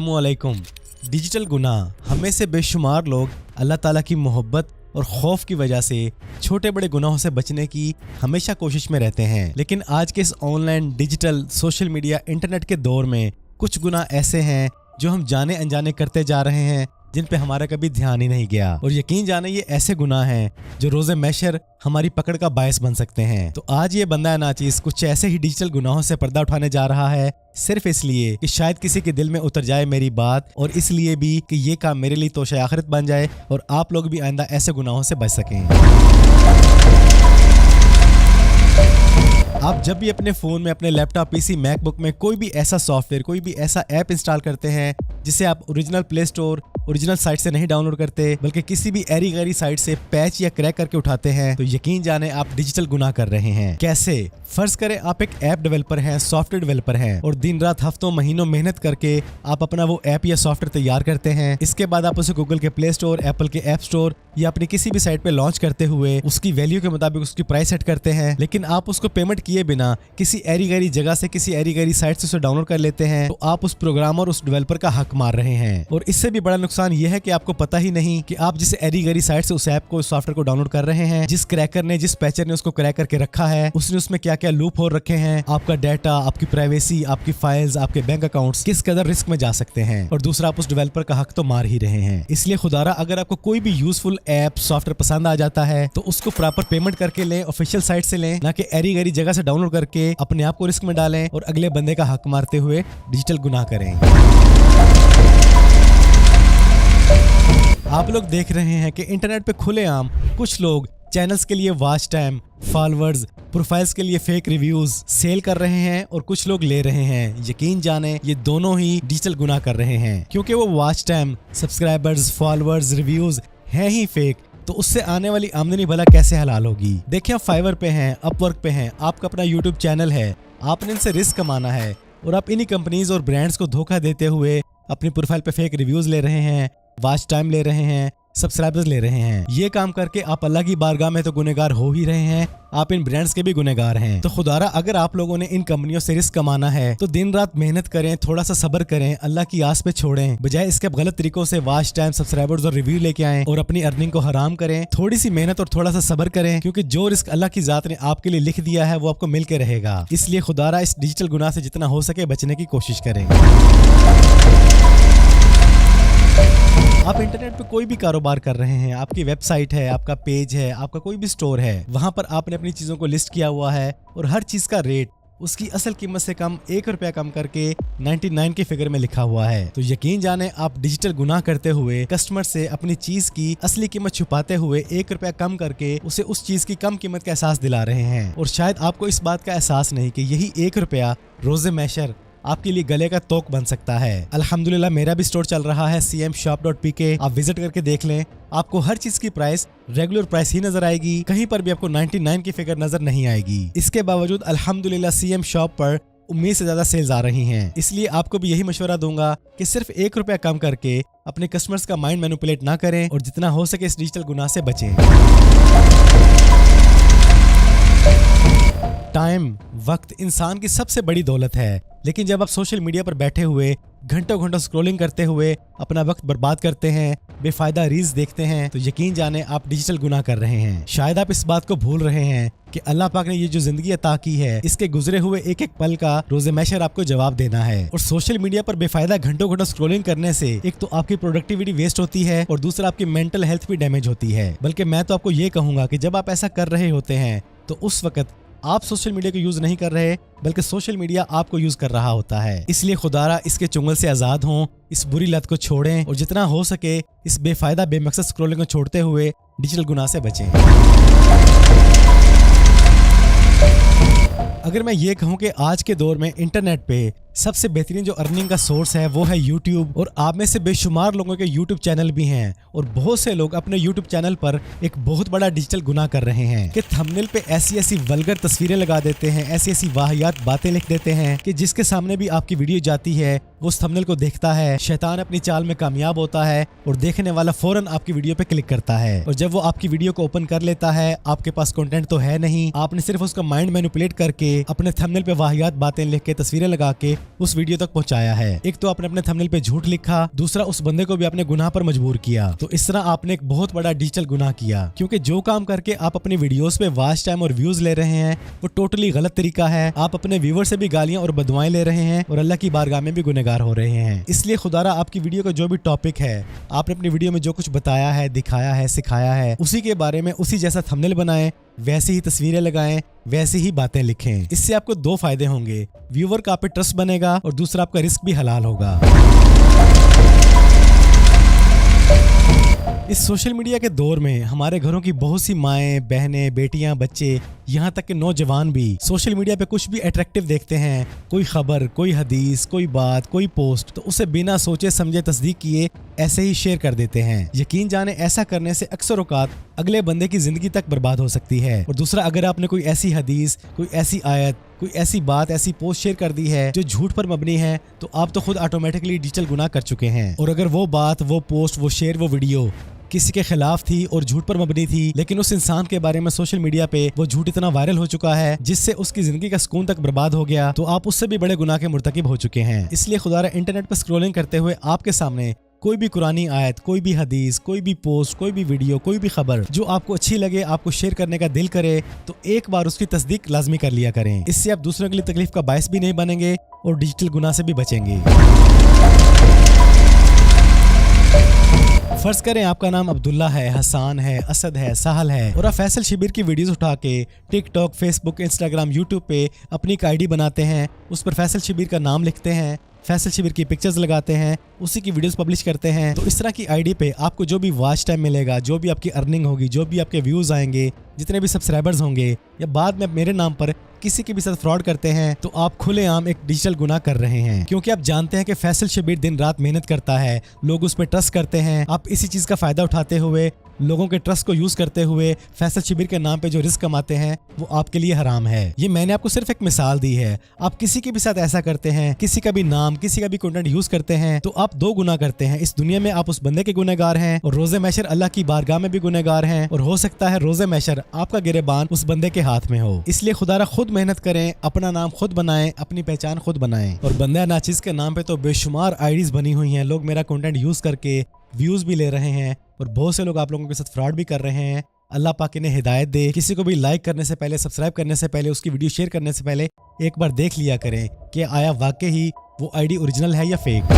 अस्सलामुअलैकुम। डिजिटल गुनाह हमें से बेशुमार लोग अल्लाह ताला की मोहब्बत और खौफ की वजह से छोटे बड़े गुनाहों से बचने की हमेशा कोशिश में रहते हैं। लेकिन आज के इस online digital social media internet के दौर में कुछ गुनाह ऐसे हैं जो हम जाने अनजाने करते जा रहे हैं, जिन पे हमारा कभी ध्यान ही नहीं गया। और यकीन जाने ये ऐसे गुनाह हैं जो रोज़े महशर हमारी पकड़ का बायस बन सकते हैं। तो आज ये बंदा नाचीज कुछ ऐसे ही डिजिटल गुनाहों से पर्दा उठाने जा रहा है, सिर्फ इसलिए कि शायद किसी के दिल में उतर जाए मेरी बात, और इसलिए भी कि ये काम मेरे लिए तोशे आखिरत बन जाए और आप लोग भी आइंदा ऐसे गुनाहों से बच सकें। आप जब भी अपने फ़ोन में, अपने लैपटॉप, पीसी, मैकबुक में कोई भी ऐसा सॉफ्टवेयर, कोई भी ऐसा ऐप इंस्टॉल करते हैं जिसे आप original play store, original site से नहीं डाउनलोड करते बल्कि किसी भी एरी गैरी साइट से पैच या क्रैक करके उठाते हैं, तो यकीन जाने आप डिजिटल गुनाह कर रहे हैं। कैसे? फर्ज करें आप एक ऐप डेवलपर हैं, सॉफ्टवेयर डेवलपर हैं, और दिन रात हफ्तों महीनों मेहनत करके आप अपना वो ऐप या सॉफ्टवेयर तैयार करते हैं। इसके बाद आप उसे गूगल के प्ले स्टोर, एप्पल के ऐप स्टोर या अपनी किसी भी साइट पे लॉन्च करते हुए उसकी वैल्यू के मुताबिक उसकी प्राइस सेट करते हैं। लेकिन आप उसको पेमेंट किए बिना किसी एरी गैरी जगह से, किसी एरी गैरी साइट से उसे डाउनलोड कर लेते हैं, तो आप उस प्रोग्रामर, उस डेवलपर का हक मार रहे हैं। और इससे भी बड़ा नुकसान यह है कि आपको पता ही नहीं कि आप जिस एरी गैरी साइट से उस ऐप को, उस सॉफ्टवेयर को डाउनलोड कर रहे हैं, जिस क्रैकर ने, जिस पैचर ने उसको क्रैक करके रखा है, उसने उसमें क्या क्या लूप होल रखे हैं, आपका डाटा, आपकी प्राइवेसी, आपकी फाइल्स, आपके बैंक अकाउंट्स किस कदर रिस्क में जा सकते हैं। और दूसरा, आप उस डेवलपर का हक तो मार ही रहे हैं। इसलिए खुदारा अगर आपको कोई भी यूजफुल ऐप, सॉफ्टवेयर पसंद आ जाता है तो उसको प्रॉपर पेमेंट करके लें, ऑफिशियल साइट से लें, ना कि एरी गैरी जगह से डाउनलोड करके अपने आप को रिस्क में डालें और अगले बंदे का हक मारते हुए डिजिटल गुनाह करें। आप लोग देख रहे हैं कि इंटरनेट पे खुलेआम कुछ लोग चैनल्स के लिए वॉच टाइम, फॉलोअर्स, प्रोफाइल्स के लिए फेक रिव्यूज सेल कर रहे हैं और कुछ लोग ले रहे हैं। यकीन जाने ये दोनों ही डिजिटल गुनाह कर रहे हैं, क्योंकि वो watch time, subscribers, followers, reviews हैं ही फेक, तो उससे आने वाली आमदनी भला कैसे हलाल होगी। देखिए, आप फाइवर पे हैं, अपवर्क पे हैं, आपका अपना यूट्यूब चैनल है, आपने इनसे रिस्क कमाना है और आप इन्हीं कंपनीज और ब्रांड्स को धोखा देते हुए अपनी प्रोफाइल पे फेक रिव्यूज ले रहे हैं, वॉच टाइम ले रहे हैं, सब्सक्राइबर्स ले रहे हैं। ये काम करके आप अल्लाह की बारगाह में तो गुनहगार हो ही रहे हैं, आप इन ब्रांड्स के भी गुनहगार हैं। तो खुदारा अगर आप लोगों ने इन कंपनियों से रिस्क कमाना है तो दिन रात मेहनत करें, थोड़ा सा सब्र करें, अल्लाह की आस पे छोड़ें, बजाय इसके गलत तरीकों से वॉच टाइम, सब्सक्राइबर्स और रिव्यू लेके आएं और अपनी अर्निंग को हराम करें। थोड़ी सी मेहनत और थोड़ा सा सब्र करें, क्योंकि जो रिस्क अल्लाह की जात ने आपके लिए लिख दिया है वो आपको मिल के रहेगा। इसलिए खुदारा इस डिजिटल गुनाह से जितना हो सके बचने की कोशिश करें। आप इंटरनेट पे कोई भी कारोबार कर रहे हैं, आपकी वेबसाइट है, आपका पेज है, आपका कोई भी स्टोर है, वहां पर आपने अपनी चीजों को लिस्ट किया हुआ है और हर चीज का रेट उसकी असल कीमत से कम 1 रुपया कम करके 99 के फिगर में लिखा हुआ है, तो यकीन जाने आप डिजिटल गुनाह करते हुए कस्टमर से अपनी चीज की असली कीमत छुपाते हुए 1 रुपया कम करके उसे उस चीज की कम कीमत का एहसास दिला रहे हैं। और शायद आपको इस बात का एहसास नहीं कि यही 1 रुपया रोजे महशर आपके लिए गले का तोक बन सकता है। अल्हम्दुलिल्लाह मेरा भी स्टोर चल रहा है cmshop.pk, आप विजिट करके देख लें। आपको हर चीज की प्राइस रेगुलर प्राइस ही नजर आएगी, कहीं पर भी आपको 99 की फिगर नजर नहीं आएगी। इसके बावजूद अल्हम्दुलिल्लाह CM शॉप पर उम्मीद से ज्यादा सेल्स आ रही हैं। इसलिए आपको भी यही मशवरा दूंगा कि सिर्फ 1 रुपया कम करके अपने कस्टमर्स का माइंड मैनिपुलेट ना करें और जितना हो सके इस डिजिटल गुनाह से बचें। टाइम, वक्त इंसान की सबसे बड़ी दौलत है, लेकिन जब आप सोशल मीडिया पर बैठे हुए घंटों घंटों स्क्रॉलिंग करते हुए अपना वक्त बर्बाद करते हैं, बेफायदा रील्स देखते हैं, तो यकीन जाने आप डिजिटल गुनाह कर रहे हैं। शायद आप इस बात को भूल रहे हैं कि अल्लाह पाक ने ये जो जिंदगी अता की है, इसके गुजरे हुए एक एक पल का रोजे महशर आपको जवाब देना है। और सोशल मीडिया पर बेफायदा घंटों घंटों स्क्रॉलिंग करने से एक तो आपकी प्रोडक्टिविटी वेस्ट होती है और दूसरा आपकी मेंटल हेल्थ भी डैमेज होती है। बल्कि मैं तो आपको ये कहूंगा कि जब आप ऐसा कर रहे होते हैं तो उस वक्त आप सोशल मीडिया को यूज नहीं कर रहे बल्कि सोशल मीडिया आपको यूज कर रहा होता है। इसलिए खुदारा इसके चुंगल से आजाद हों, इस बुरी लत को छोड़ें और जितना हो सके इस बेफायदा बेमकसद स्क्रॉलिंग को छोड़ते हुए डिजिटल गुनाह से बचें। अगर मैं ये कहूँ कि आज के दौर में इंटरनेट पे सबसे बेहतरीन जो अर्निंग का सोर्स है वो है यूट्यूब, और आप में से बेशुमार लोगों के यूट्यूब चैनल भी हैं और बहुत से लोग अपने यूट्यूब चैनल पर एक बहुत बड़ा डिजिटल गुनाह कर रहे हैं कि थंबनेल पे ऐसी ऐसी वल्गर तस्वीरें लगा देते हैं, ऐसी ऐसी वाहियात बातें लिख देते हैं कि जिसके सामने भी आपकी वीडियो जाती है वो उस थंबनेल को देखता है, शैतान अपनी चाल में कामयाब होता है और देखने वाला फौरन आपकी वीडियो पे क्लिक करता है। और जब वो आपकी वीडियो को ओपन कर लेता है, आपके पास कंटेंट तो है नहीं, आपने सिर्फ उसका माइंड मैनिपुलेट करके अपने थंबनेल पे वाहियात बातें लिख के, तस्वीरें लगा के उस वीडियो तक पहुंचाया है। एक तो आपने अपने थंबनेल पे झूठ लिखा, दूसरा उस बंदे को भी आपने गुनाह पर मजबूर किया। तो इस तरह आपने एक बहुत बड़ा डिजिटल गुनाह किया, क्योंकि जो काम करके आप अपनी वीडियोस पे वॉच टाइम और व्यूज ले रहे हैं वो टोटली गलत तरीका है। आप अपने व्यूवर से भी गालियां और बदुआएं ले रहे हैं और अल्लाह की बारगाह में भी गुनहगार हो रहे हैं। इसलिए खुदारा आपकी वीडियो का जो भी टॉपिक है, आपने अपनी वीडियो में जो कुछ बताया है, दिखाया है, सिखाया है, उसी के बारे में उसी जैसा थंबनेल बनाएं, वैसी ही तस्वीरें लगाएं, वैसी ही बातें लिखें। इससे आपको दो फायदे होंगे, व्यूवर का आप पे ट्रस्ट बनेगा और दूसरा आपका रिस्क भी हलाल होगा। इस सोशल मीडिया के दौर में हमारे घरों की बहुत सी माएं, बहनें, बेटियां, बच्चे, यहाँ तक कि नौजवान भी सोशल मीडिया पे कुछ भी अट्रैक्टिव देखते हैं, कोई खबर, कोई हदीस, कोई बात, कोई पोस्ट, तो उसे बिना सोचे समझे तस्दीक किए ऐसे ही शेयर कर देते हैं। यकीन जाने ऐसा करने से अक्सर औकात अगले बंदे की जिंदगी तक बर्बाद हो सकती है। और दूसरा, अगर आपने कोई ऐसी हदीस, कोई ऐसी आयत, कोई ऐसी बात, ऐसी पोस्ट शेयर कर दी है जो झूठ पर मबनी है, तो आप तो खुद ऑटोमेटिकली डिजिटल गुनाह कर चुके हैं। और अगर वो बात, वो पोस्ट, वो शेयर, वो वीडियो किसी के खिलाफ थी और झूठ पर मबनी थी, लेकिन उस इंसान के बारे में सोशल मीडिया पे वो झूठ इतना वायरल हो चुका है जिससे उसकी जिंदगी का सुकून तक बर्बाद हो गया, तो आप उससे भी बड़े गुनाह के मुर्तकिब हो चुके हैं। इसलिए खुदारा इंटरनेट पर स्क्रॉलिंग करते हुए आपके सामने कोई भी कुरानी आयत, कोई भी हदीस, कोई भी पोस्ट, कोई भी वीडियो, कोई भी खबर जो आपको अच्छी लगे, आपको शेयर करने का दिल करे, तो एक बार उसकी तस्दीक लाजमी कर लिया करें। इससे आप दूसरों के लिए तकलीफ का बायस भी नहीं बनेंगे और डिजिटल गुनाह से भी बचेंगे। फर्ज करें आपका नाम अब्दुल्ला है, हसान है, असद है, साहल है और आप फैसल शिबिर की वीडियोस उठा के टिकटॉक, फेसबुक, इंस्टाग्राम, यूट्यूब पे अपनी एक आईडी बनाते हैं, उस पर फैसल शिबिर का नाम लिखते हैं, फैसल शिबिर की पिक्चर्स लगाते हैं, उसी की वीडियोस पब्लिश करते हैं। तो इस तरह की आईडी पे आपको जो भी वॉच टाइम मिलेगा, जो भी आपकी अर्निंग होगी, जो भी आपके व्यूज आएंगे, जितने भी सब्सक्राइबर्स होंगे, या बाद में मेरे नाम पर किसी के भी साथ फ्रॉड करते हैं, तो आप खुलेआम एक डिजिटल गुनाह कर रहे हैं। क्योंकि आप जानते हैं कि फैसल शिबिर दिन रात मेहनत करता है, लोग उस पर ट्रस्ट करते हैं। आप इसी चीज का फायदा उठाते हुए, लोगों के ट्रस्ट को यूज करते हुए फैसल शिबिर के नाम पे जो रिस्क कमाते हैं वो आपके लिए हराम है। ये मैंने आपको सिर्फ एक मिसाल दी है। आप किसी के भी साथ ऐसा करते हैं, किसी का भी नाम, किसी का भी कंटेंट यूज करते हैं, तो आप दो गुनाह करते हैं। इस दुनिया में आप उस बंदे के गुनहगार हैं और रोजे मैशर अल्लाह की बारगाह में भी गुनहगार हैं, और हो सकता है रोजे मैशर आपका गिरेबान उस बंदे के हाथ में हो। इसलिए खुदारा खुद मेहनत करें, अपना नाम खुद बनाएं, अपनी पहचान खुद बनाएं। और बंदा नाचीज के नाम पे तो बेशुमार आईडीज बनी हुई हैं, लोग मेरा कंटेंट यूज करके व्यूज भी ले रहे हैं और बहुत से लोग आप लोगों के साथ फ्रॉड भी कर रहे हैं। अल्लाह पाक इन्हें हिदायत दे। किसी को भी लाइक करने से पहले, सब्सक्राइब करने से पहले, उसकी वीडियो शेयर करने से पहले एक बार देख लिया करें कि आया वाकई ही वो आईडी ओरिजिनल है या फेक।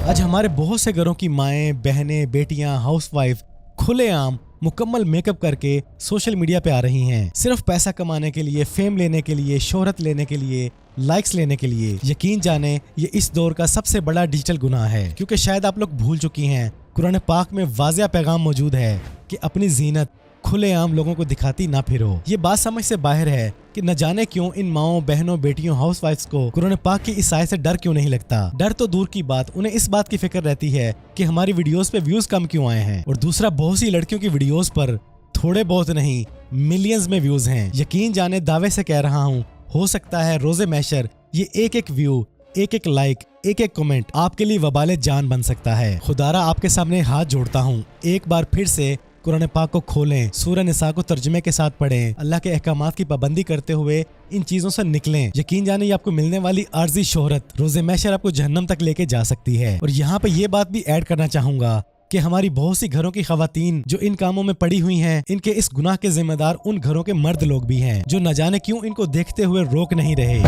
आज हमारे बहुत से घरों की माएं, बहनें, बेटियां, हाउसवाइफ खुलेआम मुकम्मल मेकअप करके सोशल मीडिया पे आ रही हैं, सिर्फ पैसा कमाने के लिए, फेम लेने के लिए, शोहरत लेने के लिए, लाइक्स लेने के लिए। यकीन जाने ये इस दौर का सबसे बड़ा डिजिटल गुनाह है, क्योंकि शायद आप लोग भूल चुकी हैं, कुरान पाक में वाज़िह पैगाम मौजूद है कि अपनी जीनत खुलेआम लोगों को दिखाती ना फिरो। ये बात समझ से बाहर है कि न जाने क्यों इन माओं, बहनों, बेटियों, हाउसवाइफ्स को कुरान पाक की इस आयत से डर क्यों नहीं लगता। डर तो दूर की बात, उन्हें इस बात की फिक्र रहती है कि हमारी वीडियोस पे व्यूज कम क्यों आए हैं। और दूसरा, बहुत सी लड़कियों की वीडियोस पर थोड़े बहुत नहीं, मिलियंस में व्यूज हैं। यकीन जाने दावे से कह रहा हूँ, हो सकता है रोजे मैशर ये एक एक व्यू, एक एक लाइक, एक एक कमेंट आपके लिए वबाले जान बन सकता है। खुदारा आपके सामने हाथ जोड़ता हूँ, एक बार फिर से कुरान पाक को खोलें, सूरह निसा को तर्जुमे के साथ पढ़ें, अल्लाह के अहकामात की पाबंदी करते हुए इन चीजों से निकलें। यकीन जाने ये आपको मिलने वाली आर्जी शोहरत रोज़े महशर आपको जहन्नम तक लेके जा सकती है। और यहाँ पे ये बात भी ऐड करना चाहूंगा कि हमारी बहुत सी घरों की खवातीन जो इन कामों में पड़ी हुई हैं, इनके इस गुनाह के जिम्मेदार उन घरों के मर्द लोग भी हैं जो न जाने क्यों इनको देखते हुए रोक नहीं रहे।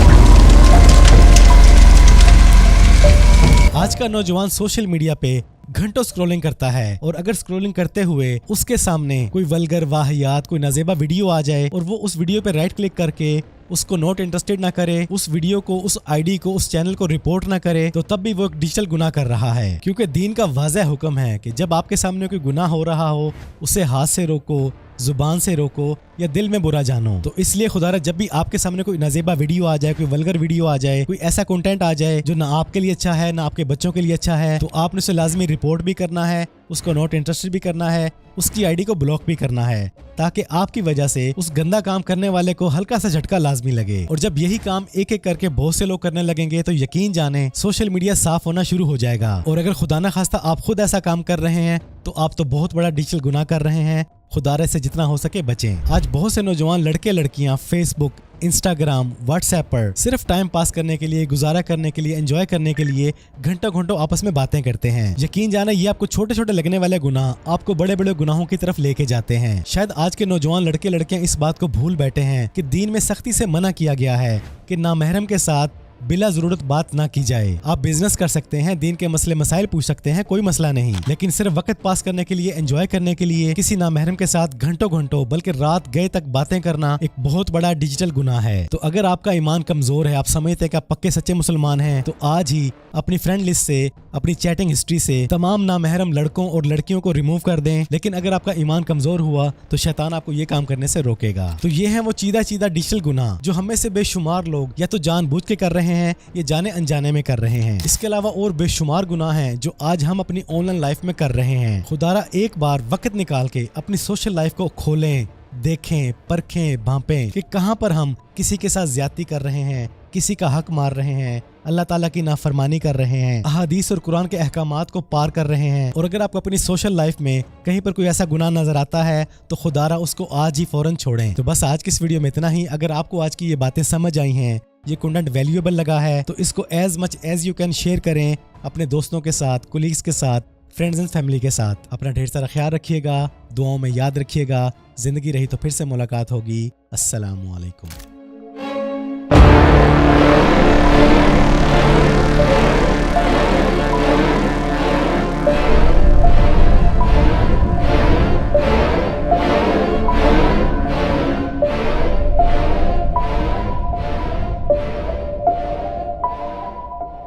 आज का नौजवान सोशल मीडिया पे घंटों स्क्रॉलिंग करता है, और अगर स्क्रॉलिंग करते हुए उसके सामने कोई वल्गर, वाहियात, कोई नाजेबा वीडियो आ जाए और वो उस वीडियो पे राइट क्लिक करके उसको नॉट इंटरेस्टेड ना करे, उस वीडियो को, उस आईडी को, उस चैनल को रिपोर्ट ना करे, तो तब भी वो एक डिजिटल गुनाह कर रहा है। क्योंकि दीन का वाज़ह हुक्म है कि जब आपके सामने कोई गुनाह हो रहा हो उसे हाथ से रोको, जुबान से रोको या दिल में बुरा जानो। तो इसलिए खुदारा जब भी आपके सामने कोई नाजेबा वीडियो आ जाए, कोई वल्गर वीडियो आ जाए, कोई ऐसा कंटेंट आ जाए जो ना आपके लिए अच्छा है ना आपके बच्चों के लिए अच्छा है, तो आपने उसे लाजमी रिपोर्ट भी करना है, उसको नॉट इंटरेस्टेड भी करना है, उसकी आईडी को ब्लॉक भी करना है, ताकि आपकी वजह से उस गंदा काम करने वाले को हल्का सा झटका लाजमी लगे। और जब यही काम एक एक करके बहुत से लोग करने लगेंगे तो यकीन जाने सोशल मीडिया साफ होना शुरू हो जाएगा। और अगर खुदा ना खास्ता आप खुद ऐसा काम कर रहे हैं तो आप तो बहुत बड़ा डिजिटल गुनाह कर रहे हैं खुदारे से जितना हो सके बचें। आज बहुत से नौजवान लड़के लड़कियां फेसबुक, इंस्टाग्राम, व्हाट्सएप पर सिर्फ टाइम पास करने के लिए, गुजारा करने के लिए, एंजॉय करने के लिए घंटों घंटों आपस में बातें करते हैं। यकीन जाना ये आपको छोटे छोटे लगने वाले गुनाह आपको बड़े बड़े गुनाहों की तरफ लेके जाते हैं। शायद आज के नौजवान लड़के लड़कियां इस बात को भूल बैठे हैं कि दीन में सख्ती से मना किया गया है कि नामहरम के साथ बिला जरूरत बात ना की जाए। आप बिजनेस कर सकते हैं, दीन के मसले मसाइल पूछ सकते हैं, कोई मसला नहीं, लेकिन सिर्फ वक्त पास करने के लिए, एंजॉय करने के लिए किसी नामहरम के साथ घंटों घंटों बल्कि रात गए तक बातें करना एक बहुत बड़ा डिजिटल गुनाह है। तो अगर आपका ईमान कमजोर है, आप समझते हैं कि आप पक्के सच्चे मुसलमान हैं, तो आज ही अपनी फ्रेंड लिस्ट से, अपनी चैटिंग हिस्ट्री से तमाम नामहरम लड़कों और लड़कियों को रिमूव कर दें। लेकिन अगर आपका ईमान कमजोर हुआ तो शैतान आपको ये काम करने से रोकेगा। तो ये है वो चीदा चीदा डिजिटल गुनाह जो हमें से बेशुमार लोग या तो जानबूझ के कर रहे हैं या जाने अनजाने में कर रहे हैं। इसके अलावा और बेशुमार गुनाह हैं जो आज हम अपनी ऑनलाइन लाइफ में कर रहे हैं। खुदारा एक बार वक्त निकाल के अपनी सोशल लाइफ को खोलें, देखें, परखें, भांपें कि कहां पर हम किसी के साथ ज्यादती कर रहे हैं, किसी का हक मार रहे हैं, अल्लाह ताला की नाफरमानी कर रहे हैं, अहादीस और कुरान के अहकामात को पार कर रहे हैं। और अगर आपको अपनी सोशल लाइफ में कहीं पर कोई ऐसा गुनाह नजर आता है तो खुदारा उसको आज ही फौरन छोड़ें। तो बस आज की इस वीडियो में इतना ही। अगर आपको आज की ये बातें समझ आई हैं, ये कंटेंट वैल्यूएबल लगा है, तो इसको as much as you can share करें अपने दोस्तों के साथ, कोलीग्स के साथ, फ्रेंड्स एंड फैमिली के साथ। अपना ढेर सारा ख्याल रखिएगा, दुआओं में याद रखिएगा। जिंदगी रही तो फिर से मुलाकात होगी। अस्सलामु अलैकुम।